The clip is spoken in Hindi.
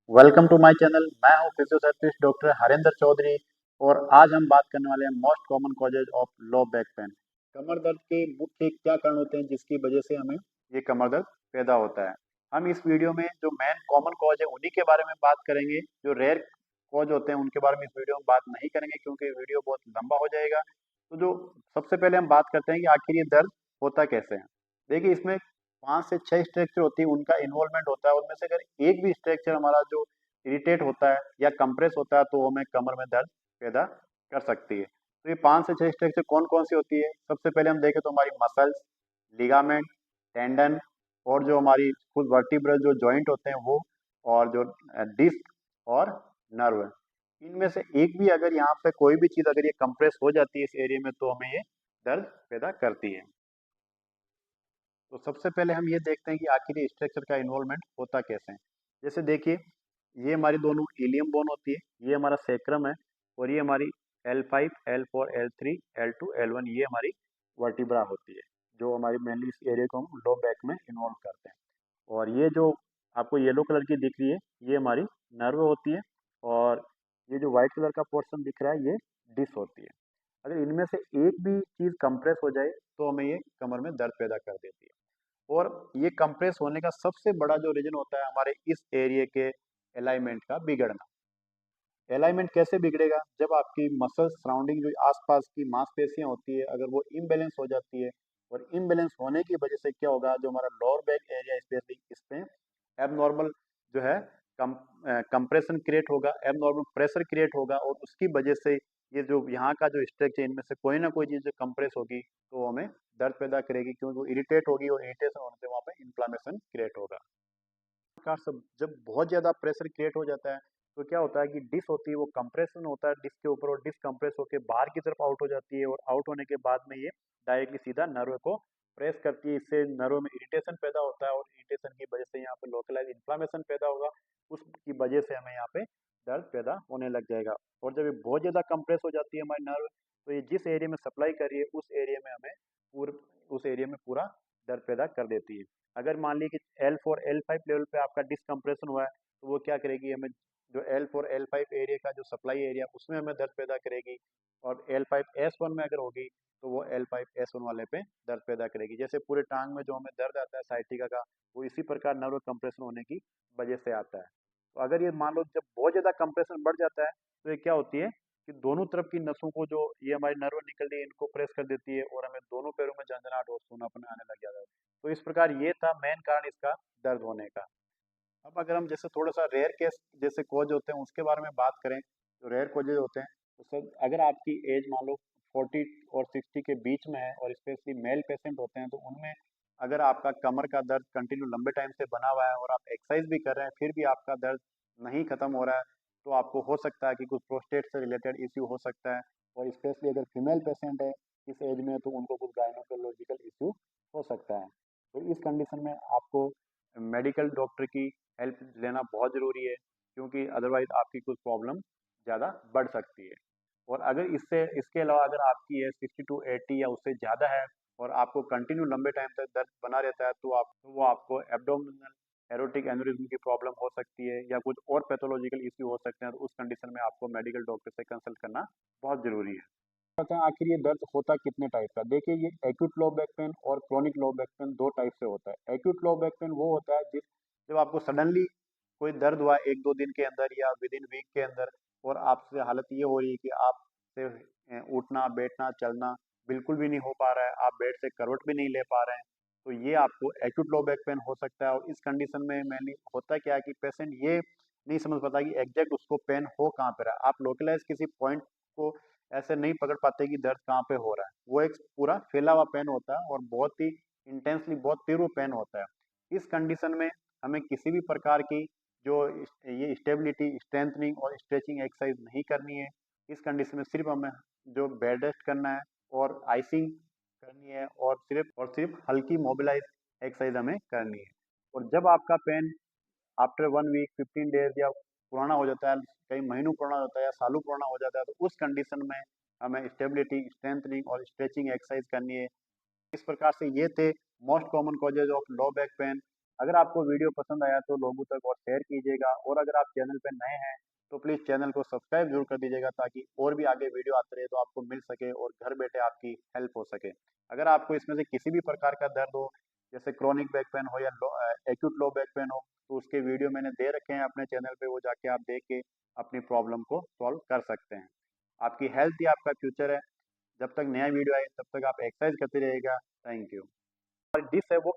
Welcome to my channel. मैं हूं फिजियोथेरेपिस्ट डॉक्टर हरेंद्र चौधरी और आज हम बात करने वाले हैं most common causes of low back pain. कमर दर्द के मुख्य क्या कारण होते हैं जिसकी वजह से हमें ये कमर दर्द पैदा होता है। हम इस वीडियो में जो मेन कॉमन कॉज है उन्हीं के बारे में बात करेंगे। जो रेयर कॉज होते हैं उनके बारे में इस वीडियो में बात नहीं करेंगे क्योंकि वीडियो बहुत लंबा हो जाएगा। तो जो सबसे पहले हम बात करते हैं कि आखिर ये दर्द होता कैसे है। देखिए, इसमें 5 से 6 स्ट्रक्चर होती है, उनका इन्वॉल्वमेंट होता है। उनमें से अगर एक भी स्ट्रक्चर हमारा जो इरिटेट होता है या कंप्रेस होता है तो हमें कमर में दर्द पैदा कर सकती है। तो ये 5 से 6 स्ट्रक्चर कौन कौन सी होती है? सबसे पहले हम देखें तो हमारी मसल्स, लिगामेंट, टेंडन और जो हमारी खुद वर्टिब्रल जो जॉइंट होते हैं वो, और जो डिस्क और नर्व। इनमें से एक भी अगर यहाँ पे कोई भी चीज़ अगर ये कंप्रेस हो जाती है इस एरिया में तो हमें ये दर्द पैदा करती है। तो सबसे पहले हम ये देखते हैं कि आखिर ये स्ट्रक्चर का इन्वॉल्वमेंट होता कैसे है। जैसे देखिए, ये हमारी दोनों इलियम बोन होती है, ये हमारा सेक्रम है, और ये हमारी L5, L4, L3, L2, L1 ये हमारी वर्टिब्रा होती है, जो हमारी मेनली इस एरिया को हम लो बैक में इन्वॉल्व करते हैं। और ये जो आपको येलो कलर की दिख रही है ये हमारी नर्व होती है, और ये जो व्हाइट कलर का पोर्शन दिख रहा है ये डिस्क होती है। अगर इनमें से एक भी चीज़ कंप्रेस हो जाए तो हमें ये कमर में दर्द पैदा कर देती है। और ये कंप्रेस होने का सबसे बड़ा जो रीजन होता है हमारे इस एरिया के अलाइनमेंट का बिगड़ना। अलाइनमेंट कैसे बिगड़ेगा? जब आपकी मसल्स सराउंडिंग जो आसपास की मांसपेशियां होती है अगर वो इम्बैलेंस हो जाती है, और इम्बैलेंस होने की वजह से क्या होगा, जो हमारा लोअर बैक एरिया स्पेशली इसमें एबनॉर्मल जो है कंप्रेशन क्रिएट होगा, एबनॉर्मल प्रेशर क्रिएट होगा, और उसकी वजह से ये जो यहाँ का जो स्ट्रक्चर इनमें से कोई ना कोई चीज़ कंप्रेस होगी तो हमें दर्द पैदा करेगी, क्योंकि वो इरिटेट होगी और इरिटेशन होने से वहाँ पे इन्फ्लामेशन क्रिएट होगा। प्रकार से जब बहुत ज़्यादा प्रेशर क्रिएट हो जाता है तो क्या होता है कि डिस्क होती है वो कंप्रेशन होता है डिस्क के ऊपर, और डिस्क कंप्रेस होकर बाहर की तरफ आउट हो जाती है, और आउट होने के बाद में ये डायरेक्टली सीधा नर्व को प्रेस करती है। इससे नर्व में इरिटेशन पैदा होता है, और इरिटेशन की वजह से यहाँ पे लोकलाइज इन्फ्लामेशन पैदा होगा। उसकी वजह से हमें यहाँ पे दर्द पैदा होने लग जाएगा। और जब ये बहुत ज़्यादा कंप्रेस हो जाती है हमारी नर्व, तो ये जिस एरिया में सप्लाई कर रही है उस एरिया में हमें उस एरिया में पूरा दर्द पैदा कर देती है। अगर मान ली कि L4 L5 लेवल पे आपका डिसकम्प्रेशन हुआ है तो वो क्या करेगी, हमें जो L4 L5 एरिया का जो सप्लाई एरिया उसमें हमें दर्द पैदा करेगी, और L5 S1 में अगर होगी तो वो L5 S1 वाले पे दर्द पैदा करेगी। जैसे पूरे टांग में जो हमें दर्द आता है साइटिका का, वो इसी प्रकार नर्व कंप्रेशन होने की वजह से आता है। तो अगर ये मान लो जब बहुत ज़्यादा कंप्रेशन बढ़ जाता है तो ये क्या होती है कि दोनों तरफ की नसों को जो ये हमारी नर्व निकल रही है इनको प्रेस कर देती है, और हमें दोनों पैरों में झंझनाहट और सूनापन आने लग जाता है। तो इस प्रकार ये था मेन कारण इसका दर्द होने का। अब अगर हम जैसे थोड़ा सा रेयर केस जैसे कोज होते हैं उसके बारे में बात करें, जो रेयर कोजेज होते हैं, तो सर अगर आपकी एज मान लो 40 और 60 के बीच में है, और स्पेशली मेल पेशेंट होते हैं, तो उनमें अगर आपका कमर का दर्द कंटिन्यू लंबे टाइम से बना हुआ है और आप एक्सरसाइज भी कर रहे हैं फिर भी आपका दर्द नहीं खत्म हो रहा है, तो आपको हो सकता है कि कुछ प्रोस्टेट से रिलेटेड इश्यू हो सकता है। और स्पेशली अगर फीमेल पेशेंट है इस एज में तो उनको कुछ गायनोकोलॉजिकल इश्यू हो सकता है। तो इस कंडीशन में आपको मेडिकल डॉक्टर की हेल्प लेना बहुत ज़रूरी है, क्योंकि अदरवाइज आपकी कुछ प्रॉब्लम ज़्यादा बढ़ सकती है। और अगर इससे इसके अलावा अगर आपकी एज 60 टू 80 या उससे ज़्यादा है और आपको कंटिन्यू लंबे टाइम तक दर्द बना रहता है तो वो आपको एब्डोमिनल एरोटिक एन्युरिज्म की प्रॉब्लम हो सकती है, या कुछ और पैथोलॉजिकल इश्यू हो सकते हैं। तो उस कंडीशन में आपको मेडिकल डॉक्टर से कंसल्ट करना बहुत ज़रूरी है। कहते हैं आखिर ये दर्द होता कितने टाइप का? देखिए, ये एक्यूट लो बैक पेन और क्रोनिक लो बैक पेन दो टाइप से होता है। एक्यूट लो बैक पेन वो होता है जब आपको सडनली कोई दर्द हुआ 1-2 दिन के अंदर या विद इन वीक के अंदर, और आपसे हालत ये हो रही है कि आपसे उठना बैठना चलना बिल्कुल भी नहीं हो पा रहा है, आप बेड से करवट भी नहीं ले पा रहे हैं, तो ये आपको एक्यूट लो बैक पेन हो सकता है। और इस कंडीशन में मैंने होता क्या है कि पेशेंट ये नहीं समझ पाता कि एग्जैक्ट उसको पेन हो कहाँ पे रहा है। आप लोकलाइज किसी पॉइंट को ऐसे नहीं पकड़ पाते कि दर्द कहाँ पे हो रहा है, वो एक पूरा फैला हुआ पेन होता है और बहुत ही इंटेंसली बहुत तीव्र पेन होता है। इस कंडीशन में हमें किसी भी प्रकार की जो ये स्टेबिलिटी स्ट्रेंथनिंग और स्ट्रेचिंग एक्सरसाइज नहीं करनी है। इस कंडीशन में सिर्फ हमें जो बेड रेस्ट करना है और आइसिंग करनी है, और सिर्फ हल्की मोबिलाइज एक्सरसाइज हमें करनी है। और जब आपका पेन आफ्टर 1 वीक 15 डेज या पुराना हो जाता है, कई महीनों पुराना हो जाता है या सालों पुराना हो जाता है, तो उस कंडीशन में हमें स्टेबिलिटी स्ट्रेंथनिंग और स्ट्रेचिंग एक्सरसाइज करनी है। इस प्रकार से ये थे most common causes of low back pen. अगर आपको वीडियो पसंद आया तो लोगों तक और शेयर कीजिएगा, और अगर आप चैनल पर नए हैं तो प्लीज़ चैनल को सब्सक्राइब जरूर कर दीजिएगा, ताकि और भी आगे वीडियो आते रहे तो आपको मिल सके और घर बैठे आपकी हेल्प हो सके। अगर आपको इसमें से किसी भी प्रकार का दर्द हो, जैसे क्रोनिक बैक पेन हो या एक्यूट लो बैक पेन हो, तो उसके वीडियो मैंने दे रखे हैं अपने चैनल पे, वो जाके आप देख के अपनी प्रॉब्लम को सॉल्व कर सकते हैं। आपकी हेल्थ ही आपका फ्यूचर है। जब तक नया वीडियो आए तब तक आप एक्सरसाइज करते रहिएगा। Thank you. और डिश है वो